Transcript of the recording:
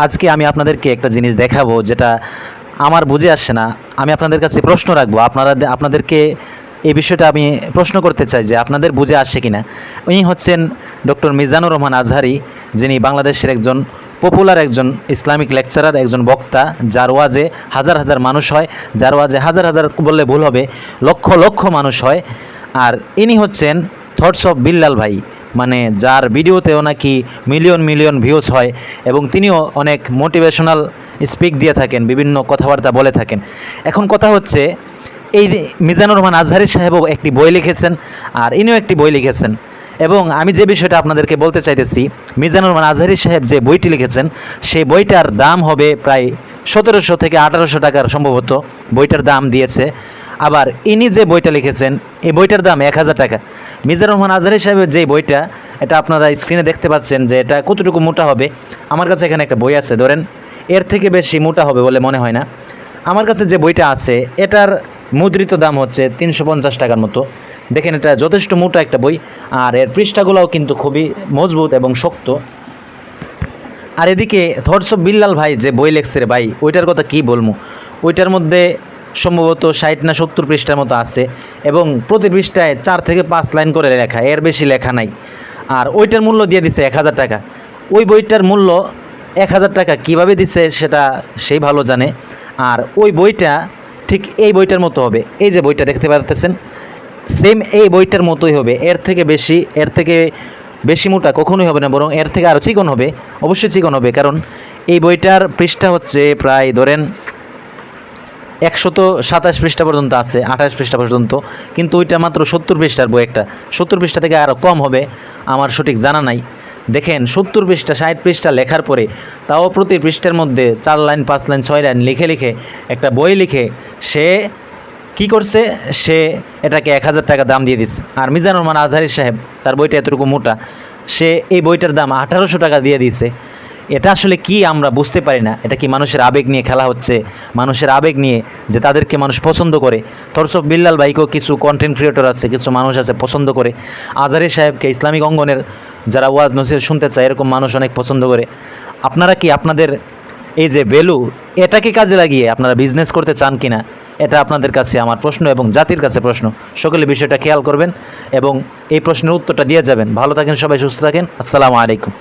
আজকে আমি আপনাদেরকে একটা জিনিস দেখাবো যেটা আমার বুঝে আসছে না। আমি আপনাদের কাছে প্রশ্ন রাখবো, আপনাদেরকে এই বিষয়টা আমি প্রশ্ন করতে চাই যে আপনাদের বুঝে আসছে কিনা। উনি হচ্ছেন ডক্টর মিজানুর রহমান আজহারি, যিনি বাংলাদেশের একজন পপুলার একজন ইসলামিক লেকচারার, একজন বক্তা, যার ওয়াজে হাজার হাজার মানুষ হয়, যার ওয়াজে হাজার হাজার বললে ভুল হবে, লক্ষ লক্ষ মানুষ হয়। আর ইনি হচ্ছেন থটস অফ বিল্লাল ভাই, মানে যার ভিডিওতেও নাকি মিলিয়ন মিলিয়ন ভিউজ হয় এবং তিনিও অনেক মোটিভেশনাল স্পিক দিয়ে থাকেন, বিভিন্ন কথাবার্তা বলে থাকেন। এখন কথা হচ্ছে, এই মিজানুর রহমান আজহারি সাহেবও একটি বই লিখেছেন আর ইনিও একটি বই লিখেছেন। এবং আমি যে বিষয়টা আপনাদেরকে বলতে চাইতেছি, মিজানুর রহমান আজহারি সাহেব যে বইটি লিখেছেন সেই বইটার দাম হবে প্রায় 1700 থেকে 1800 টাকার সম্ভবত বইটার দাম দিয়েছে। আবার ইনি যে বইটা লিখেছেন এই বইটার দাম 1000 টাকা। মিজানুর রহমান আজহারি সাহেবের যে বইটা, এটা আপনারা স্ক্রিনে দেখতে পাচ্ছেন যে এটা কতটুকু মোটা হবে। আমার কাছে এখানে একটা বই আছে, ধরেন এর থেকে বেশি মোটা হবে বলে মনে হয় না। আমার কাছে যে বইটা আছে এটার মুদ্রিত দাম হচ্ছে 350 টাকার মতো। দেখেন এটা যথেষ্ট মোটা একটা বই, আর এর পৃষ্ঠাগুলোও কিন্তু খুবই মজবুত এবং শক্ত। আর এদিকে থটস অফ বিল্লাল ভাই যে বই লেখছে রে ভাই, ওইটার কথা কি বলবো। ওইটার মধ্যে সম্ভবত 60 না 70 পৃষ্ঠার মতো আছে এবং প্রতি পৃষ্ঠায় 4 থেকে 5 লাইন করে লেখা, এর বেশি লেখা নাই। আর ওইটার মূল্য দিয়ে দিছে 1000 টাকা। ওই বইটার মূল্য 1000 টাকা কীভাবে দিচ্ছে সেটা সেই ভালো জানে। আর ওই বইটা ঠিক এই বইটার মতো হবে, এই যে বইটা দেখতে পাচ্ছেন সেম এই বইটার মতোই হবে, এর থেকে বেশি মোটা কখনোই হবে না, বরং এর থেকে আরও চিকন হবে, অবশ্যই চিকন হবে। কারণ এই বইটার পৃষ্ঠা হচ্ছে প্রায় ধরেন 127 পৃষ্ঠা পর্যন্ত আছে, 28 পৃষ্ঠা পর্যন্ত, কিন্তু ওইটা মাত্র 70 পৃষ্ঠার বই। একটা 70 পৃষ্ঠা থেকে আরও কম হবে, আমার সঠিক জানা নাই। দেখেন 70 পৃষ্ঠা 60 পৃষ্ঠা লেখার পরে তাও প্রতি পৃষ্ঠার মধ্যে 4 লাইন 5 লাইন 6 লাইন লিখে একটা বই লিখে সে কি করছে, সে এটাকে 1000 টাকা দাম দিয়ে দিচ্ছে। আর মিজানুর রহমান আজহারি সাহেব, তার বইটা এতটুকু মোটা, সে এই বইটার দাম 1800 টাকা দিয়ে দিয়েছে। এটা আসলে কি আমরা বুঝতে পারি না। এটা কি মানুষের আবেগ নিয়ে খেলা হচ্ছে, মানুষের আবেগ নিয়ে যে তাদেরকে মানুষ পছন্দ করে। থটস অফ বিল্লাল ভাইকেও কিছু কন্টেন্ট ক্রিয়েটর আছে, কিছু মানুষ আছে পছন্দ করে। আজহারি সাহেবকে ইসলামিক অঙ্গনের যারা ওয়াজ নসিহত শুনতে চায় এরকম মানুষ অনেক পছন্দ করে। আপনারা কি আপনাদের এই যে ভ্যালু, এটাকে কাজে লাগিয়ে আপনারা বিজনেস করতে চান কিনা, এটা আপনাদের কাছে আমার প্রশ্ন এবং জাতির কাছে প্রশ্ন। সকলে বিষয়টা খেয়াল করবেন এবং এই প্রশ্নের উত্তরটা দিয়ে যাবেন। ভালো থাকেন সবাই, সুস্থ থাকেন। আসসালামু আলাইকুম।